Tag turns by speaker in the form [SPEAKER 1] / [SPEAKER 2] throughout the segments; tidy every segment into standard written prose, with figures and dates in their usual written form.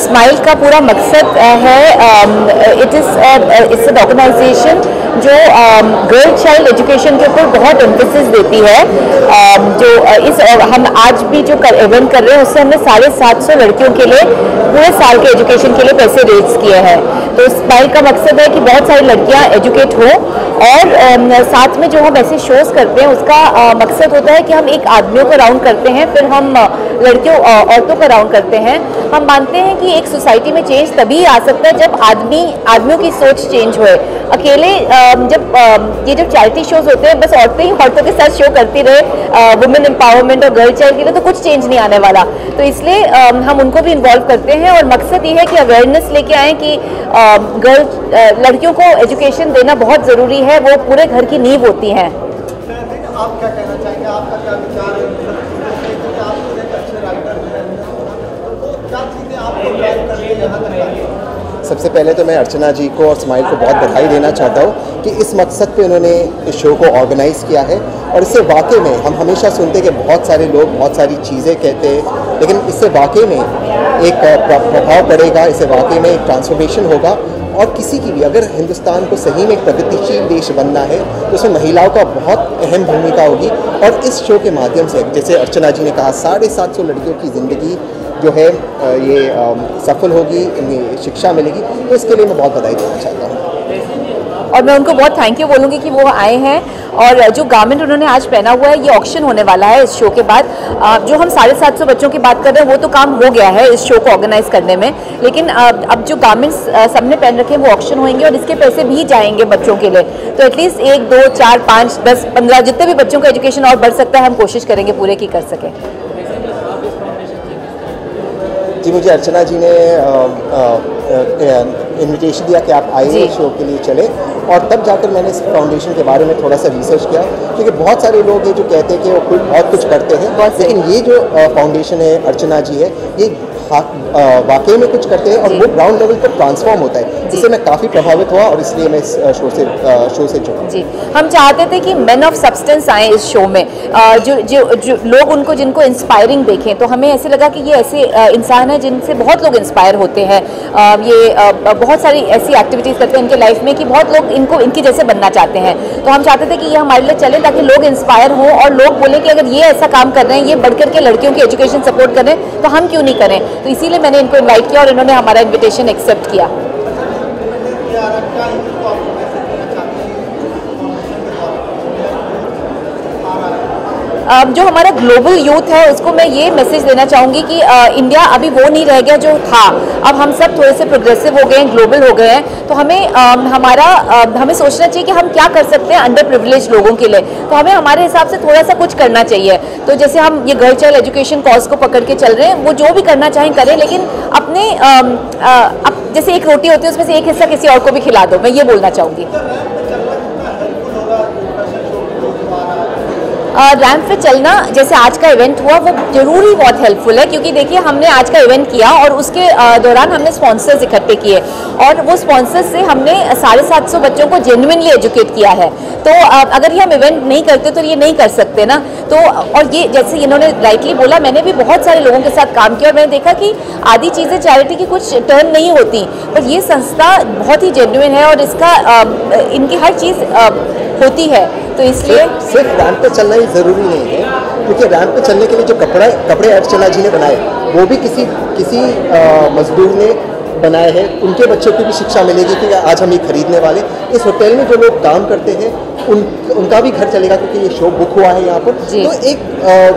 [SPEAKER 1] Smile का पूरा मकसद है, इट्स एन ऑर्गेनाइजेशन जो गर्ल चाइल्ड एजुकेशन के ऊपर बहुत एम्फेसिस देती है। हम आज भी जो इवेंट कर रहे हैं उससे हमने 750 लड़कियों के लिए पूरे साल के एजुकेशन के लिए पैसे रेज किए हैं। तो स्माइल का मकसद है कि बहुत सारी लड़कियां एजुकेट हो, और साथ में जो हम ऐसे शोज़ करते हैं उसका मकसद होता है कि हम एक आदमियों को राउंड करते हैं, फिर हम औरतों को राउंड करते हैं। हम मानते हैं कि एक सोसाइटी में चेंज तभी आ सकता है जब आदमियों की सोच चेंज होए। अकेले जब चैरिटी शोज होते हैं बस औरतें ही औरतों के साथ शो करती रहे वुमेन एम्पावरमेंट और गर्ल चाइल्ड के लिए, तो कुछ चेंज नहीं आने वाला। तो इसलिए हम उनको भी इन्वॉल्व करते हैं, और मकसद ये है कि अवेयरनेस लेके आएँ कि लड़कियों को एजुकेशन देना बहुत ज़रूरी है, वो पूरे घर की नींव होती हैं।
[SPEAKER 2] आप क्या कहना चाहेंगे, आपका क्या विचार है? आप एक अच्छे राइटर हैं, तो क्या चीज़ें आपको ड्राइव करके यहाँ तक आई?
[SPEAKER 3] सबसे पहले तो मैं अर्चना जी को और स्माइल को बहुत बधाई देना चाहता हूँ कि इस मकसद पे उन्होंने इस शो को ऑर्गेनाइज़ किया है। और इससे वाकई में हम हमेशा सुनते कि बहुत सारे लोग बहुत सारी चीज़ें कहते हैं, लेकिन इससे वाकई में एक प्रभाव पड़ेगा, इससे वाकई में एक ट्रांसफॉर्मेशन होगा। और किसी की भी अगर हिंदुस्तान को सही में एक प्रगतिशील देश बनना है तो उसमें महिलाओं का बहुत अहम भूमिका होगी। और इस शो के माध्यम से जैसे अर्चना जी ने कहा 750 लड़कियों की ज़िंदगी जो है ये सफल होगी, इन्हें शिक्षा मिलेगी, तो इसके लिए मैं बहुत बधाई देना चाहता हूँ।
[SPEAKER 1] और मैं उनको बहुत थैंक यू बोलूँगी कि वो आए हैं, और जो गारमेंट उन्होंने आज पहना हुआ है ये ऑक्शन होने वाला है इस शो के बाद। जो हम 750 बच्चों की बात कर रहे हैं वो तो काम हो गया है इस शो को ऑर्गेनाइज करने में, लेकिन अब जो गारमेंट्स सबने पहन रखे हैं वो ऑक्शन होंगे और इसके पैसे भी जाएंगे बच्चों के लिए। तो एटलीस्ट 1, 2, 4, 5, 10, 15 जितने भी बच्चों का एजुकेशन और बढ़ सकता है हम कोशिश करेंगे पूरे की कर सकें।
[SPEAKER 3] जी, मुझे अर्चना जी ने इनविटेशन दिया कि आप आइए शो के लिए चले, और तब जाकर मैंने इस फाउंडेशन के बारे में थोड़ा सा रिसर्च किया, क्योंकि बहुत सारे लोग हैं जो कहते हैं कि वो बहुत कुछ करते हैं, लेकिन ये जो फाउंडेशन है अर्चना जी है ये वाकई में कुछ करते हैं और वो ग्राउंड लेवल पर ट्रांसफॉर्म होता है, जिससे मैं काफ़ी प्रभावित हुआ और इसलिए मैं इस शो से जुड़ा।
[SPEAKER 1] जी, हम चाहते थे कि मेन ऑफ सब्सटेंस आए इस शो में, जो लोग जिनको इंस्पायरिंग देखें, तो हमें ऐसे लगा कि ये ऐसे इंसान है जिनसे बहुत लोग इंस्पायर होते हैं। ये बहुत सारी ऐसी एक्टिविटीज़ करते हैं इनके लाइफ में कि बहुत लोग इनकी जैसे बनना चाहते हैं। तो हम चाहते थे कि ये हमारे लिए चले ताकि लोग इंस्पायर हों और लोग बोलें कि अगर ये ऐसा काम कर रहे हैं, ये बढ़कर के लड़कियों की एजुकेशन सपोर्ट कर रहे हैं, तो हम क्यों नहीं करें। तो इसीलिए मैंने इनको इनवाइट किया और इन्होंने हमारा इन्विटेशन एक्सेप्ट किया। जो हमारा ग्लोबल यूथ है उसको मैं ये मैसेज देना चाहूँगी कि इंडिया अभी वो नहीं रह गया जो था। अब हम सब थोड़े से प्रोग्रेसिव हो गए हैं, ग्लोबल हो गए हैं, तो हमें हमें सोचना चाहिए कि हम क्या कर सकते हैं अंडर प्रिविलेज लोगों के लिए। तो हमें हमारे हिसाब से थोड़ा सा कुछ करना चाहिए। तो जैसे हम ये गर्ल चाइल्ड एजुकेशन कॉज को पकड़ के चल रहे हैं, वो जो भी करना चाहें करें, लेकिन अपने जैसे एक रोटी होती है उसमें से एक हिस्सा किसी और को भी खिला दो, मैं ये बोलना चाहूँगी। रैंप पे चलना जैसे आज का इवेंट हुआ वो जरूरी बहुत हेल्पफुल है, क्योंकि देखिए हमने आज का इवेंट किया और उसके दौरान हमने स्पॉन्सर्स इकट्ठे किए और वो स्पॉन्सर्स से हमने 750 बच्चों को जेन्युइनली एजुकेट किया है। तो अगर ये हम इवेंट नहीं करते तो ये नहीं कर सकते ना। तो और ये जैसे इन्होंने राइटली बोला, मैंने भी बहुत सारे लोगों के साथ काम किया और मैंने देखा कि आधी चीज़ें चैरिटी की कुछ टर्न नहीं होती, पर ये संस्था बहुत ही जेन्युइन है और इसका इनकी हर चीज़ होती है। तो इसलिए
[SPEAKER 3] सिर्फ रैंप पे चलना ही ज़रूरी नहीं है, क्योंकि रैंप पे चलने के लिए जो कपड़े अर्चना जी ने बनाए वो भी किसी मजदूर ने बनाए हैं। उनके बच्चों को भी शिक्षा मिलेगी कि आज हम ये खरीदने वाले। इस होटल में जो लोग काम करते हैं उनका भी घर चलेगा, क्योंकि ये शो बुक हुआ है यहाँ पर। तो एक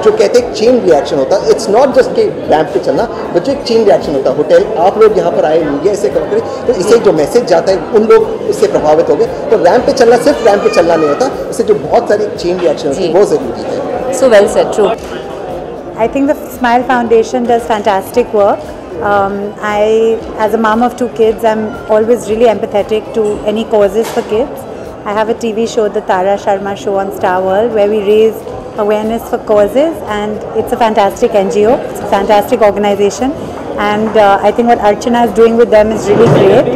[SPEAKER 3] जो कहते हैं चेन रिएक्शन होता है, इट्स नॉट जस्ट कि रैंप पे चलना, बट जो एक चेन रिएक्शन होता है। होटल आप लोग यहाँ पर आए, मीडिया इसे कवर करें, तो इसे जो मैसेज जाता है उन लोग इससे प्रभावित हो गए। तो रैंप पे चलना सिर्फ रैंप पे चलना नहीं होता, इससे जो बहुत सारी चेन रिएक्शन होती है वो ज़रूरी है।
[SPEAKER 1] So well said, true.
[SPEAKER 4] I think the Smile Foundation does fantastic work. As a mom of 2 kids, I'm always really empathetic to any causes for kids. I have a TV show, the Tara Sharma Show on Star World, where we raise awareness for causes, and it's a fantastic NGO, it's a fantastic organization, and I think what Archana is doing with them is really great.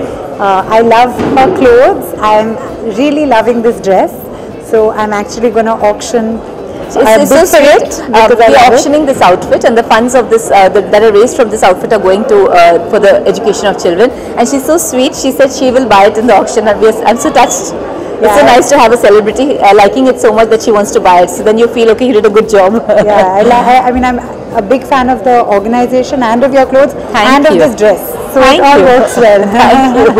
[SPEAKER 4] I love her clothes. I'm really loving this dress, so I'm actually going to auction
[SPEAKER 1] It's so sweet. We are auctioning this outfit, and the funds of this that are raised from this outfit are going to for the education of children. And she's so sweet. She said she will buy it in the auction. And I'm so touched. It's so nice to have a celebrity liking it so much that she wants to buy it. So then you feel okay, you did a good job.
[SPEAKER 4] Yeah, I mean, I'm a big fan of the organization and of your clothes and of this dress. So it all works well.
[SPEAKER 1] Thank you.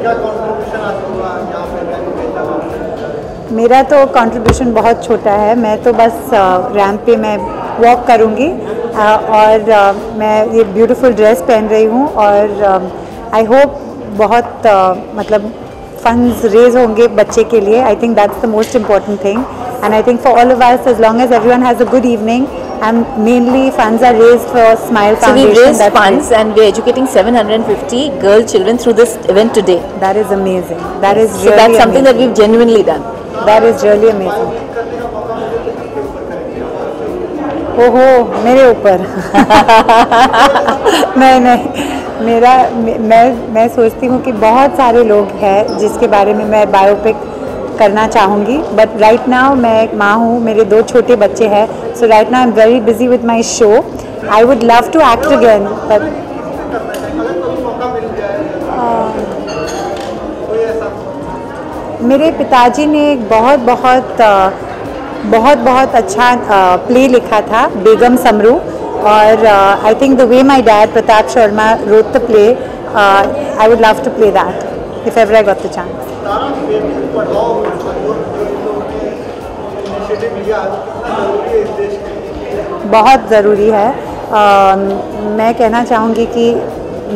[SPEAKER 2] क्या contribution आज होगा यहाँ पे ramp?
[SPEAKER 4] मेरा तो contribution बहुत छोटा है. मैं तो बस रैंप पे मैं वॉक करूँगी और मैं ये ब्यूटीफुल ड्रेस पहन रही हूँ और आई होप बहुत मतलब फंड्स रेज होंगे बच्चे के लिए. I think that's the most important thing and I think for all of us, as long as everyone has a good evening, and mainly funds are raised for Smile Foundation.
[SPEAKER 1] So we raised funds and we are educating 750 girl children through this event today.
[SPEAKER 4] That is amazing. That is really
[SPEAKER 1] so that's something
[SPEAKER 4] amazing.
[SPEAKER 1] that we've genuinely done.
[SPEAKER 4] That is really amazing. ओहो, मेरे ऊपर नहीं मेरा मैं सोचती हूँ कि बहुत सारे लोग हैं जिसके बारे में मैं बायोपिक करना चाहूँगी, बट राइट नाउ मैं एक माँ हूँ, मेरे 2 छोटे बच्चे हैं. So right now I am very busy with my show. I would love to act again, but मेरे पिताजी ने एक बहुत अच्छा प्ले लिखा था, बेगम समरू, और I think the way my dad Pratap Sharma wrote the play, I would love to play that if ever I got the chance. बहुत ज़रूरी है. मैं कहना चाहूँगी कि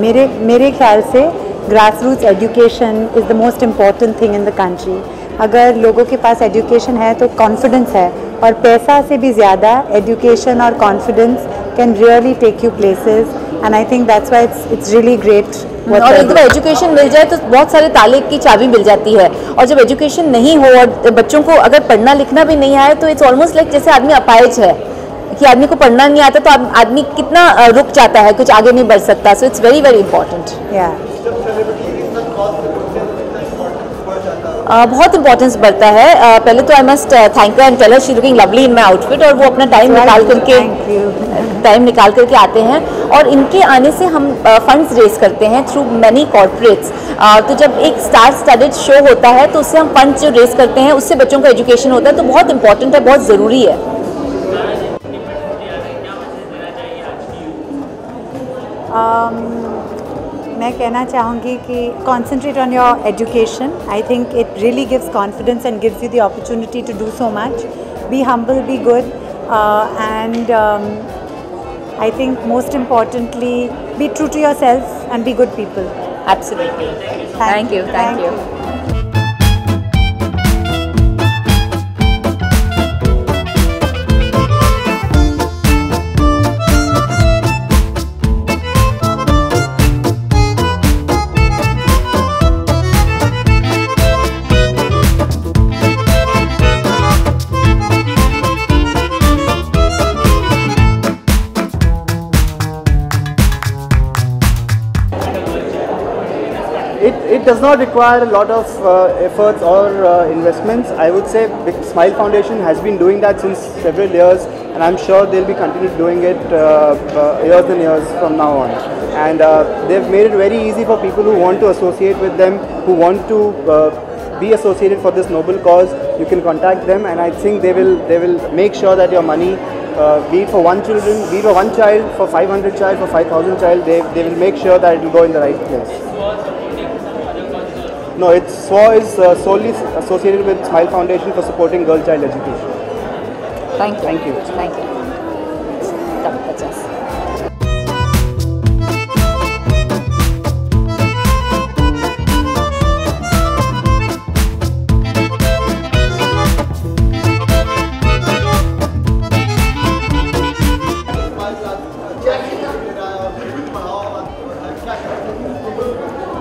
[SPEAKER 4] मेरे ख्याल से grass roots education is the most important thing in the country. अगर लोगों के पास एजुकेशन है तो कॉन्फिडेंस है, और पैसा से भी ज़्यादा एजुकेशन और confidence can really take you places, and I think that's why it's really great.
[SPEAKER 1] और एक दफ़ा एजुकेशन मिल जाए तो बहुत सारे ताले की चाबी मिल जाती है, और जब एजुकेशन नहीं हो और बच्चों को अगर पढ़ना लिखना भी नहीं आए तो इट्स ऑलमोस्ट लाइक जैसे आदमी अपाहिज है, कि आदमी को पढ़ना नहीं आता तो आदमी कितना रुक जाता है, कुछ आगे नहीं बढ़ सकता. So it's very very important. बहुत इंपॉर्टेंस बढ़ता है. पहले तो I must thank and tell her she looking lovely in my outfit, और वो अपना टाइम निकाल करके आते हैं, और इनके आने से हम फंड्स रेज करते हैं थ्रू मैनी कॉर्पोरेट्स. तो जब एक स्टार स्टडीड शो होता है तो उससे हम फंड्स जो रेज करते हैं उससे बच्चों का एजुकेशन होता है, तो बहुत इंपॉर्टेंट है, बहुत ज़रूरी है.
[SPEAKER 4] मैं कहना चाहूँगी कि concentrate on your education. I think it really gives confidence and gives you the opportunity to do so much. Be humble, be good, and I think most importantly, be true to yourself and be good people.
[SPEAKER 1] Absolutely. Thank you.
[SPEAKER 5] It does not require a lot of efforts or investments. I would say Smile Foundation has been doing that since several years, and I'm sure they'll be continuing doing it years and years from now on. And they've made it very easy for people who want to associate with them, who want to be associated for this noble cause. You can contact them, and I think they will make sure that your money, be it for one child, for 500 child, for 5,000 child, they will make sure that it will go in the right place. No, it's SWA is solely associated with Smile Foundation for supporting girl-child education.
[SPEAKER 1] Thank you. That's us.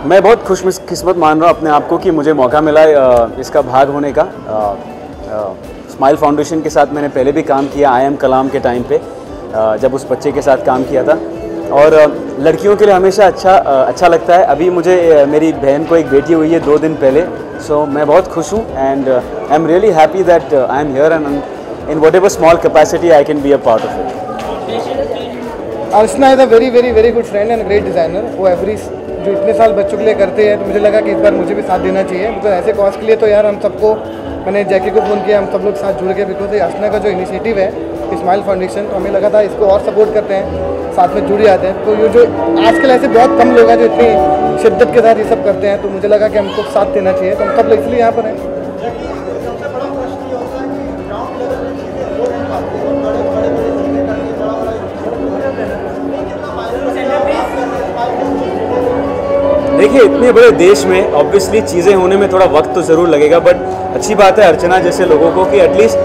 [SPEAKER 6] मैं बहुत खुशकिस्मत मान रहा हूँ अपने आप को कि मुझे मौका मिला इसका भाग होने का. स्माइल फाउंडेशन के साथ मैंने पहले भी काम किया, IIM कलाम के टाइम पे जब उस बच्चे के साथ काम किया था, और लड़कियों के लिए हमेशा अच्छा लगता है. अभी मुझे मेरी बहन को एक बेटी हुई है 2 दिन पहले, सो मैं बहुत खुश हूँ, and I am really happy that I am here, and in whatever small capacity I can be a part of it.
[SPEAKER 5] Archana is a very good friend and great designer. वो एवरी जो इतने साल बच्चों के लिए करते हैं, तो मुझे लगा कि इस बार मुझे भी साथ देना चाहिए। बिकॉज ऐसे कॉज के लिए तो यार हम सबको, मैंने जैकी को फ़ोन किया, हम सब लोग साथ जुड़ के, बिकॉज ये अर्चना का जो इनिशिएटिव है स्माइल फाउंडेशन, तो हमें लगा था इसको और सपोर्ट करते हैं, साथ में जुड़ जाते हैं। तो ये जो आजकल ऐसे बहुत कम लोग हैं जो इतनी शिद्दत के साथ ये सब करते हैं, तो मुझे लगा कि हमको साथ देना चाहिए, तो हम सब लोग इसलिए यहाँ पर हैं।
[SPEAKER 2] सबसे बड़ा प्रश्न ये होता है कि ग्राउंड लेवल में चीज़ें हो नहीं पाती और बड़े चीज़ें करके
[SPEAKER 6] देखिए, इतने बड़े देश में ऑब्वियसली चीज़ें होने में थोड़ा वक्त तो ज़रूर लगेगा, बट अच्छी बात है अर्चना जैसे लोगों को कि एटलीस्ट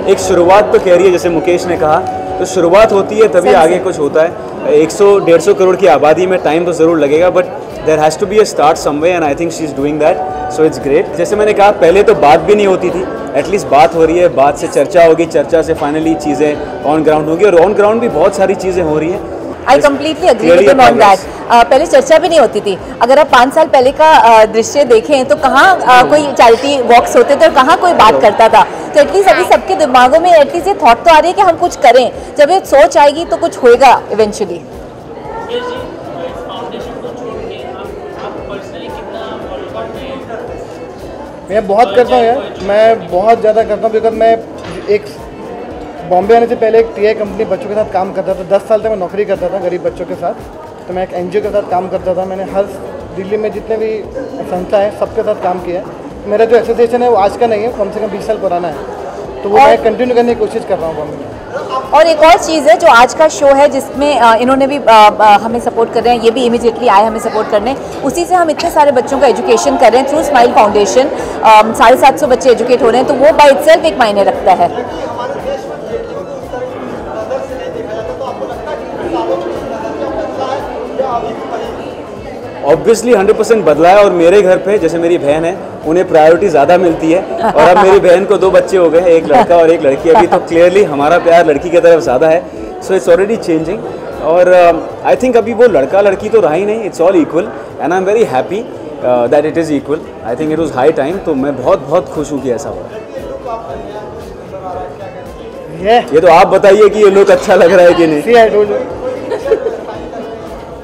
[SPEAKER 6] एक शुरुआत तो कह रही है। जैसे मुकेश ने कहा, तो शुरुआत होती है तभी आगे कुछ होता है। 100-150 करोड़ की आबादी में टाइम तो ज़रूर लगेगा, but there has to be a start somewhere and I think she is doing that, so it's great. जैसे मैंने कहा, पहले तो बात भी नहीं होती थी, एटलीस्ट बात हो रही है, बात से चर्चा होगी, चर्चा से फाइनली चीज़ें ऑन ग्राउंड होगी, और ऑन ग्राउंड भी बहुत सारी चीज़ें हो रही हैं।
[SPEAKER 1] I completely agree with him on that. पहले चर्चा भी नहीं होती थी। अगर आप 5 साल पहले का दृश्य देखें तो कहाँ कोई चैरिटी वॉक्स होते थे और कहाँ कोई बात करता था। तो एटलीस्ट अभी सबके दिमागों में एटलीस्ट ये थॉट तो आ रही है कि हम कुछ करें। जब ये सोच आएगी तो कुछ होएगा इवेंचुअली।
[SPEAKER 5] मैं बहुत करता हूँ यार, मैं बहुत ज़्यादा करता हूँ, बिकॉज मैं एक बॉम्बे आने से पहले एक टीआई कंपनी बच्चों के साथ काम करता था। 10 साल तक मैं नौकरी करता था गरीब बच्चों के साथ। तो मैं एक एनजीओ के साथ काम करता था। मैंने हर दिल्ली में जितने भी संस्था है सबके साथ काम किया है। मेरा जो एसोसिएशन है वो आज का नहीं है, कम से कम 20 साल पुराना है, तो वो मैं कंटिन्यू करने की कोशिश कर रहा हूँ बॉम्बे में।
[SPEAKER 1] और एक और चीज़ है जो आज का शो है जिसमें इन्होंने भी हमें सपोर्ट कर रहे हैं, ये भी इमीडिएटली आए हमें सपोर्ट करने। उसी से हम इतने सारे बच्चों का एजुकेशन कर रहे हैं थ्रू स्माइल फाउंडेशन। 750 बच्चे एजुकेट हो रहे हैं, तो वो बाय इटसेल्फ एक मायने रखता है।
[SPEAKER 6] ऑब्वियसली 100% बदला है, और मेरे घर पे जैसे मेरी बहन है, उन्हें प्रायोरिटी ज़्यादा मिलती है, और अब मेरी बहन को 2 बच्चे हो गए हैं, एक लड़का और एक लड़की। अभी तो क्लियरली हमारा प्यार लड़की की तरफ ज़्यादा है, सो इट्स ऑलरेडी चेंजिंग। और आई थिंक अभी वो लड़का लड़की तो रहा ही नहीं, it's all equal, and I am very happy that it is equal. I think it was high time, तो मैं बहुत खुश हूँ कि ऐसा हुआ। ये तो आप बताइए कि ये लुक अच्छा लग रहा है कि नहीं।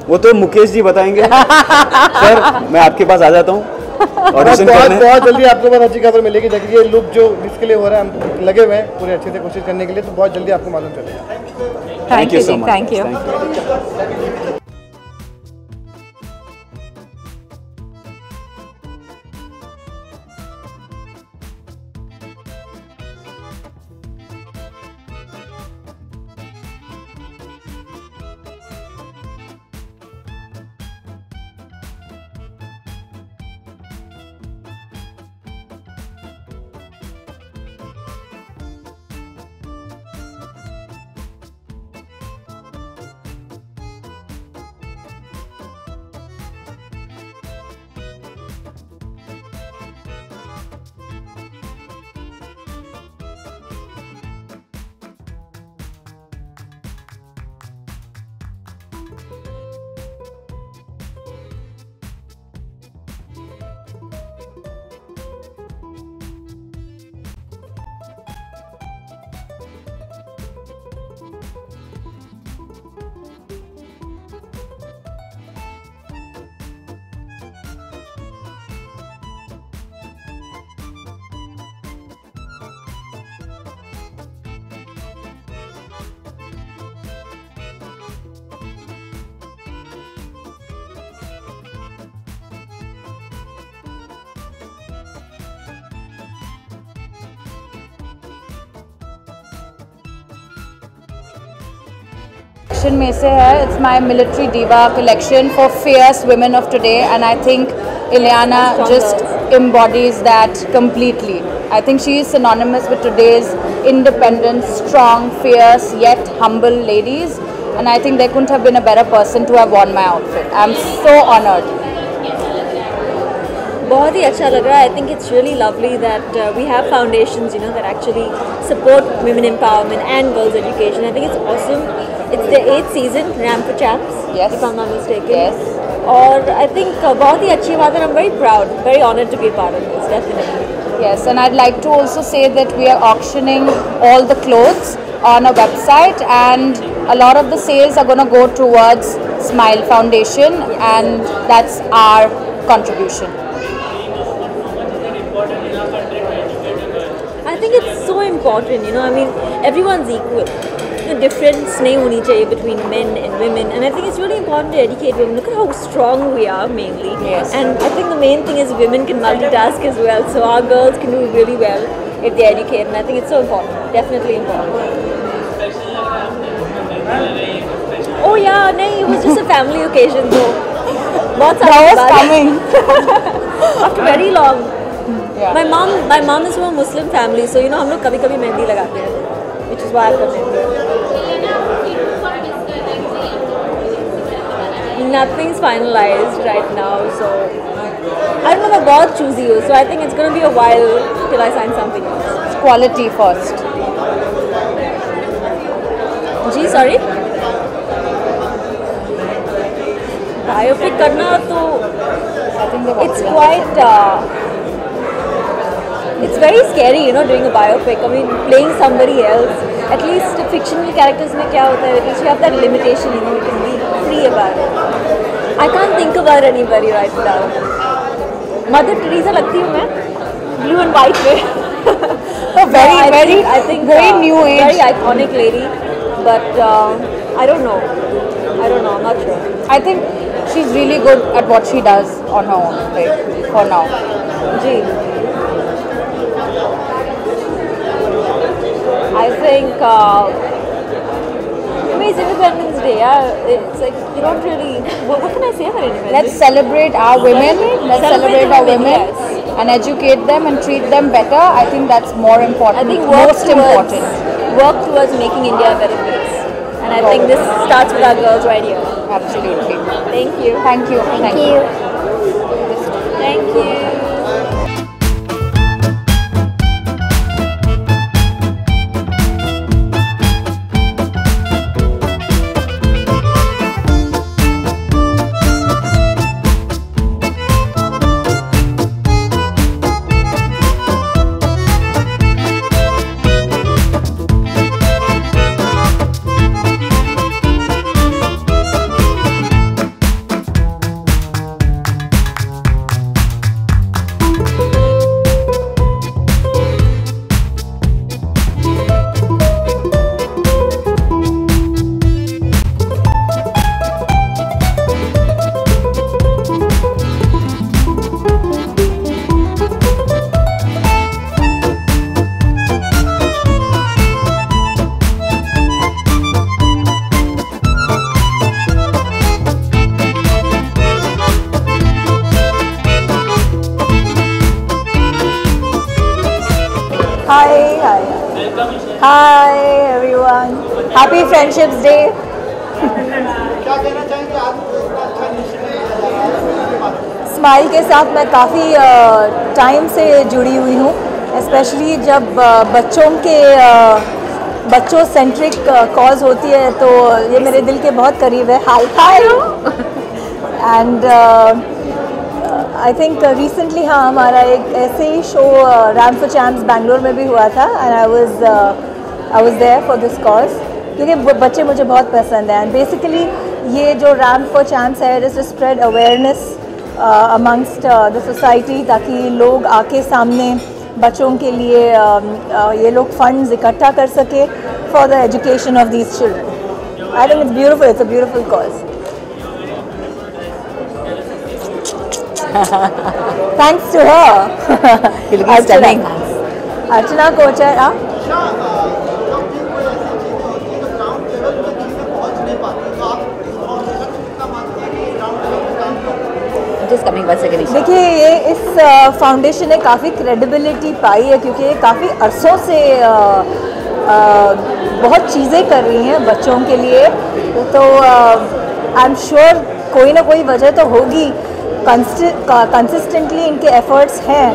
[SPEAKER 6] वो तो मुकेश जी बताएंगे। सर, मैं आपके पास आ जाता हूँ ऑडिशन करने।
[SPEAKER 5] बहुत जल्दी आपको बहुत अच्छी खबर मिलेगी, जबकि ये लुक जो जिसके लिए हो रहा है हम लगे हुए हैं पूरे अच्छे से कोशिश करने के लिए, तो बहुत जल्दी आपको मालूम चलेगा।
[SPEAKER 6] Thank you so much.
[SPEAKER 1] Thank you. में से है, it's my military diva collection for fierce women of today, and I think Ileana just embodies that completely. I think she is synonymous with today's independent, strong, fierce yet humble ladies, and I think there couldn't have been a better person to have worn my outfit. I'm so honored.
[SPEAKER 7] बहुत ही अच्छा लग रहा है. I think it's really lovely that we have foundations, that actually support women empowerment and girls' education. I think it's awesome. It's the 8th season, Ramp for Champs,
[SPEAKER 1] Yes.
[SPEAKER 7] if I'm not mistaken.
[SPEAKER 1] Yes.
[SPEAKER 7] और I think बहुत ही अच्छी बात है. I'm very proud, very honored to be a part of this, definitely.
[SPEAKER 8] Yes, and I'd like to also say that we are auctioning all the clothes on a website, and a lot of the sales are going to go towards Smile Foundation, and that's our contribution.
[SPEAKER 7] I think it's so important, you know, I mean, everyone's equal. The difference nahi honi chahiye between men and women, and I think it's really important to educate women. Look at how strong we are mainly.
[SPEAKER 8] Yes.
[SPEAKER 7] And I think the main thing is women can multitask as well, so our girls can do really well if they educate, and I think it's so important, definitely important. Oh yeah, nahi, it was just a family occasion though.
[SPEAKER 8] That was coming.
[SPEAKER 7] After very long.
[SPEAKER 8] Yeah.
[SPEAKER 7] My mom is from a Muslim family, so you know, हम लोग कभी-कभी मेहंदी लगाते हैं, which is why I got mehendi. Nothing's finalized right now, so I don't know. मैं बहुत choosy हूँ, so I think it's gonna be a while till I sign something else.
[SPEAKER 8] It's quality first.
[SPEAKER 7] Ji sorry. Biopic करना तो it's quite it's very scary, you know, doing a biopic. I mean, playing somebody else. At least fictional characters में क्या होता है? At least you have that limitation, you know, you can be free about it. I can't think about anybody right now. Mother Teresa लगती हूँ मैं, blue and white में. I think
[SPEAKER 8] very new age,
[SPEAKER 7] very iconic lady, but I don't know. I'm not sure.
[SPEAKER 8] I think she's really good at what she does on her own, like, for now.
[SPEAKER 7] Ji. I think it's Independence Day. Yeah, it's like you don't really. What can I say about Independence?
[SPEAKER 8] Let's celebrate our women. Let's celebrate our women,
[SPEAKER 7] yes.
[SPEAKER 8] and educate them and treat them better. I think that's more important.
[SPEAKER 7] I think
[SPEAKER 8] most important.
[SPEAKER 7] Work towards making India a better place, and I think this starts with our girls right here.
[SPEAKER 8] Absolutely.
[SPEAKER 7] Thank you.
[SPEAKER 8] Thank you.
[SPEAKER 7] Thank you. Thank you.
[SPEAKER 8] Hi everyone. Happy Friendships Day.
[SPEAKER 2] क्या कहना चाहेंगे आज इतना अच्छा निश्चय लिया जा रहा है?
[SPEAKER 8] स्माइल के साथ मैं काफ़ी टाइम से जुड़ी हुई हूँ, स्पेशली जब बच्चों सेंट्रिक कॉज होती है तो ये मेरे दिल के बहुत करीब है. Hi and I think recently हाँ हमारा एक ऐसे ही show Ramp for Champs Bangalore में भी हुआ था, and I was there for this cause, क्योंकि बच्चे मुझे बहुत पसंद हैं. एंड बेसिकली ये जो रैम्प फॉर चैम्प्स है, it is to spread awareness amongst the society, ताकि लोग आके सामने बच्चों के लिए ये लोग फंड्स इकट्ठा कर सके for the education of these children. I think it's beautiful, it's a beautiful cause. Thanks to her. Archana Kochar. देखिए ये इस फाउंडेशन ने काफ़ी क्रेडिबिलिटी पाई है, क्योंकि ये काफ़ी अरसों से बहुत चीज़ें कर रही हैं बच्चों के लिए. तो आई एम श्योर कोई ना कोई वजह तो होगी. कंसिस्टेंटली इनके एफर्ट्स हैं.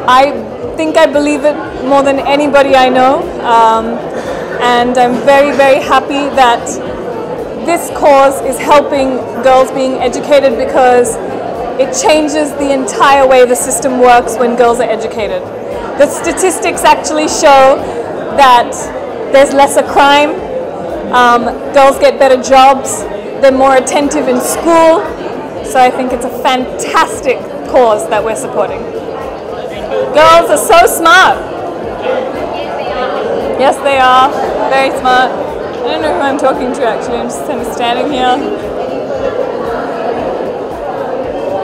[SPEAKER 9] I think I believe it more than anybody I know, and I'm very, very happy that this cause is helping girls being educated, because it changes the entire way the system works when girls are educated. The statistics actually show that there's lesser crime, girls get better jobs, they're more attentive in school, so I think it's a fantastic cause that we're supporting. Girls are so smart. Yes, they are. Very smart. I don't know who I'm talking to actually, I'm just kind of standing here.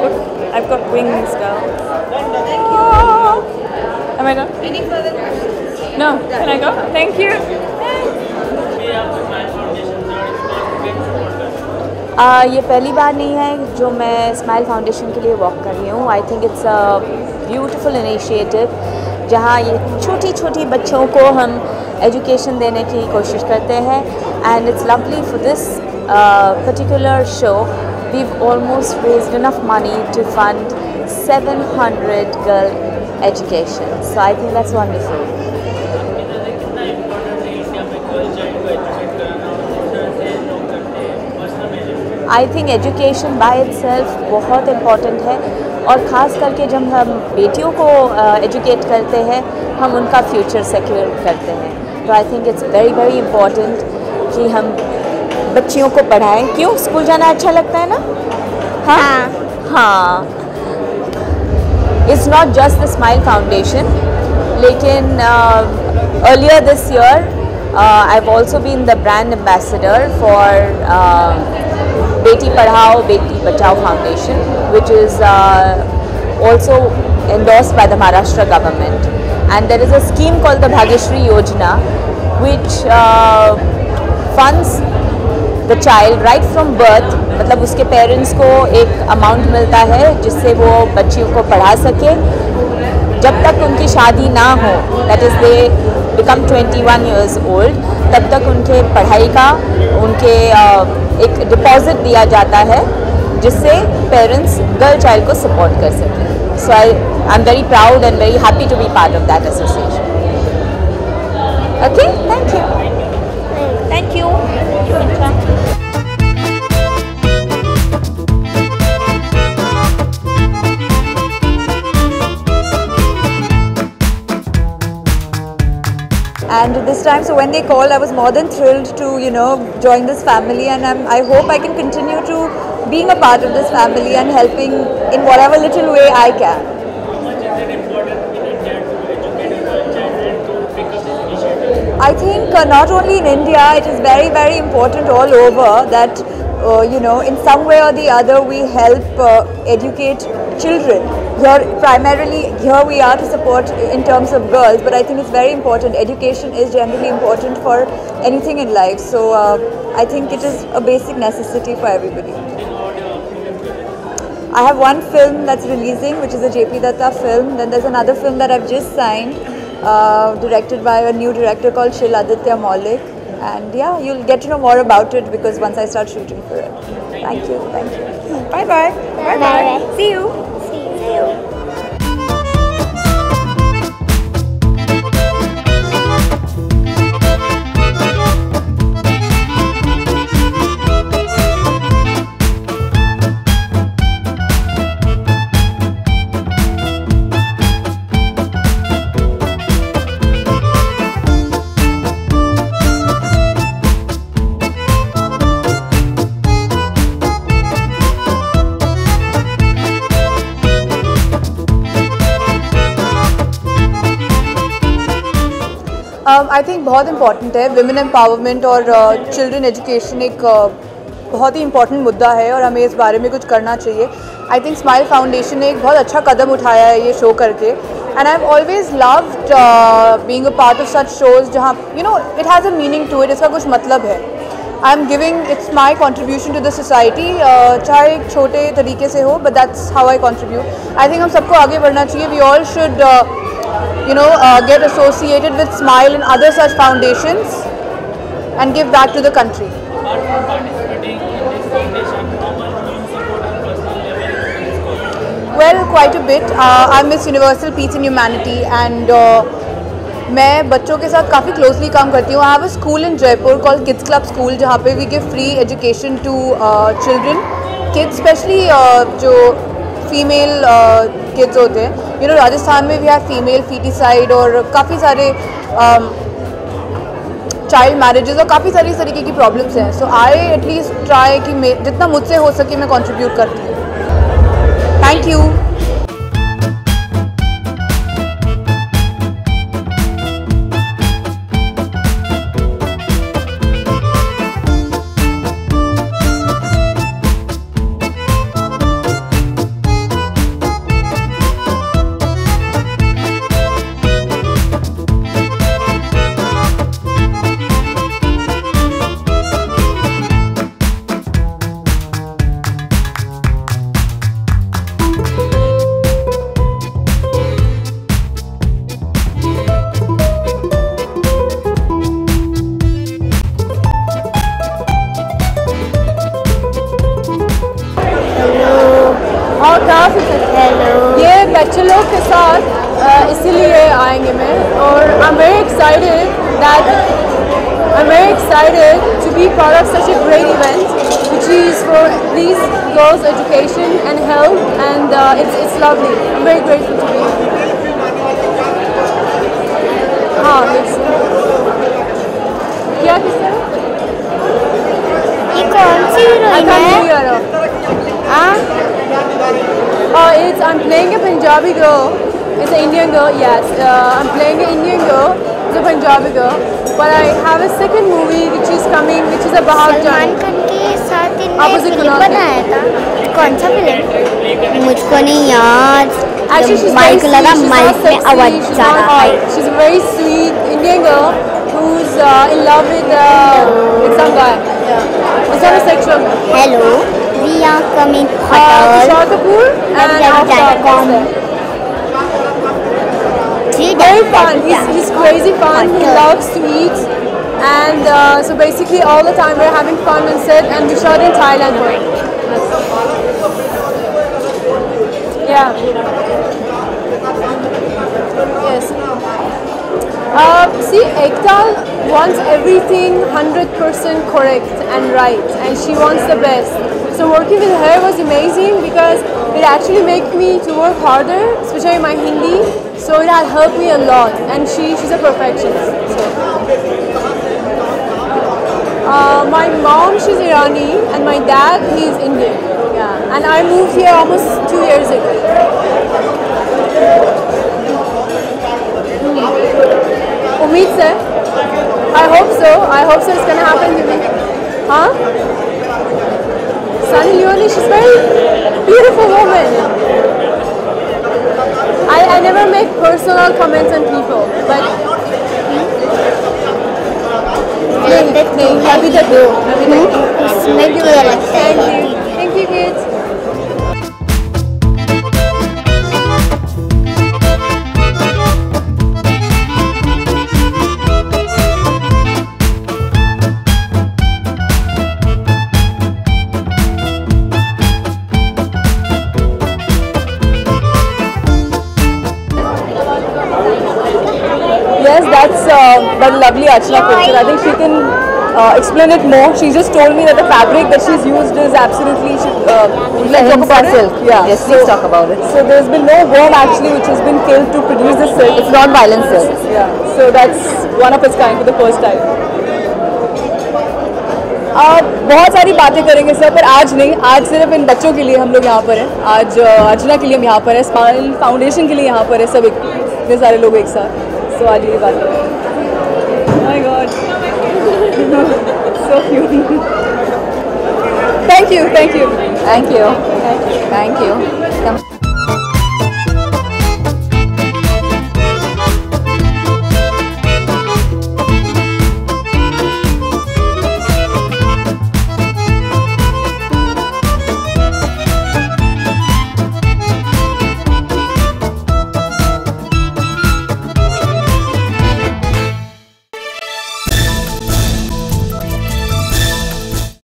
[SPEAKER 9] Look, I've got wings, girl. Oh. Am I done? Any further questions? No. Can I go? Thank you.
[SPEAKER 1] ये पहली बार नहीं है जो मैं smile foundation के लिए walk कर रही हूँ. I think it's a beautiful initiative जहाँ ये छोटी छोटी बच्चों को हम एजुकेशन देने की कोशिश करते हैं. And it's lovely for this particular show we've almost raised enough money to fund 700 girl education. So I think that's wonderful. I think education by itself बहुत इम्पॉर्टेंट है, और ख़ास करके जब हम बेटियों को एजुकेट करते हैं हम उनका फ्यूचर सिक्योर करते हैं. तो I think it's very very important कि हम बच्चियों को पढ़ाएं. क्यों? स्कूल जाना अच्छा लगता है ना? हाँ हाँ. It's not just the Smile Foundation, लेकिन earlier this year I have also been the brand ambassador for Beti Padhao, Beti Bachao Foundation, which is also endorsed by the Maharashtra government. And there is a scheme called the Bhagyashree Yojana, which funds the child right from birth. मतलब उसके parents को एक amount मिलता है जिससे वो बच्चियों को पढ़ा सके जब तक उनकी शादी ना हो. That is they become 21 years old. तब तक उनके पढ़ाई का उनके एक डिपॉजिट दिया जाता है जिससे पेरेंट्स गर्ल चाइल्ड को सपोर्ट कर सकें. So I am very proud and very happy to be part of that association. Okay, thank you. Thank you.
[SPEAKER 8] And this time, so when they called, I was more than thrilled to, you know, join this family, and I hope I can continue to being a part of this family and helping in whatever little way I can. I think not only in India, it is very, very important all over that, you know, in some way or the other we help educate children. Primarily here we are to support in terms of girls, but I think it's very important. Education is generally important for anything in life, so I think it is a basic necessity for everybody. I have one film that's releasing, which is a JP Datta film. Then there's another film that I've just signed, directed by a new director called Shil Aditya Maulik. And yeah, you'll get to know more about it because once I start shooting for it. Thank you. Thank you. Bye bye. Bye bye. See you. See you. I think बहुत important है. Women empowerment और children education एक बहुत ही important मुद्दा है और हमें इस बारे में कुछ करना चाहिए. आई थिंक स्माइल फाउंडेशन ने एक बहुत अच्छा कदम उठाया है ये शो करके, and I have always loved being a part of such shows जहाँ you know it has a meaning to it. इसका कुछ मतलब है. I am giving its my contribution to the society, चाहे एक छोटे तरीके से हो, but that's how I contribute. I think हम सबको आगे बढ़ना चाहिए. We all should you know, get associated with Smile and other such foundations and give back to the country.
[SPEAKER 2] Apart from participating in this foundation, how much do you support on personal level?
[SPEAKER 8] Well,
[SPEAKER 10] quite a bit. I'm Miss Universal Peace and Humanity and मैं बच्चों के साथ काफ़ी closely काम करती हूँ. I have a school in Jaipur called Kids Club School जहाँ पे we give free education to children, kids, especially जो फीमेल किड्स होते हैं. राजस्थान में भी है फीमेल फीटिसाइड और काफ़ी सारे चाइल्ड मैरिजेस और काफ़ी सारी इस तरीके की प्रॉब्लम्स हैं. सो आई एटलीस्ट ट्राई कि जितना मुझसे हो सके मैं कंट्रीब्यूट करती हूँ. Thank you. ये बैचलर के साथ इसीलिए आएंगे मैं और I'm very excited to be part of such a great event which is for these girls' education and health and it's lovely. I'm very grateful to be here. हाँ क्या किससे?
[SPEAKER 11] ये कौन सी हीरोइन है?
[SPEAKER 10] I'm playing a Punjabi girl. It's an Indian girl, yes. I'm playing an Indian girl. It's a Punjabi girl. But I have a second movie which is coming, which is a Bahag Jani.
[SPEAKER 11] Salman Khan के साथ इन्होंने film बनाया था. कौन सा film? मुझको नहीं याद. माइक लगा, माइक में आवाज जा रहा है.
[SPEAKER 10] She's a very sweet Indian girl who's in love with some guy. It's not a sexual.
[SPEAKER 11] Hello. We are coming hotel.
[SPEAKER 10] Tushar Kapoor and Aftab. Very fun. He's crazy fun. He loves to eat, and so basically all the time we're having fun on set, and we shot in Thailand for it. Yeah. Yes. See, Ekta wants everything 100% correct and right, and she wants the best. So working with her was amazing because it actually made me to work harder, especially my Hindi. So it had helped me a lot, and she's a perfectionist. So. My mom, she's Irani, and my dad, he's Indian. Yeah, and I moved here almost 2 years ago. Umeed se. I hope so. I hope so. It's gonna happen to me. Huh? Sunny Leone, she's a very beautiful woman. I never make personal comments on people, but अभी तक
[SPEAKER 11] इसमें क्या लगता है?
[SPEAKER 10] Thank you, kids. Yes, that's the lovely Archana picture. I think she can explain it more. She just told me that the fabric that she's used is absolutely let's talk about silk. Yeah.
[SPEAKER 1] Yes, please talk about it.
[SPEAKER 10] So there's been no worm actually which has been killed to produce this silk.
[SPEAKER 1] It's not violent silk.
[SPEAKER 10] Yeah. So that's one of its kind for the first time. बहुत सारी बातें करेंगे sir, पर आज नहीं. आज सिर्फ इन बच्चों के लिए हम लोग यहाँ पर हैं. आज अर्चना के लिए हम यहाँ पर हैं, स्माइल फाउंडेशन के लिए यहाँ पर है, सब इतने सारे लोग एक साथ. So आज ये बात है. Oh my God. So cute. Thank you.
[SPEAKER 1] Thank you. Thank you.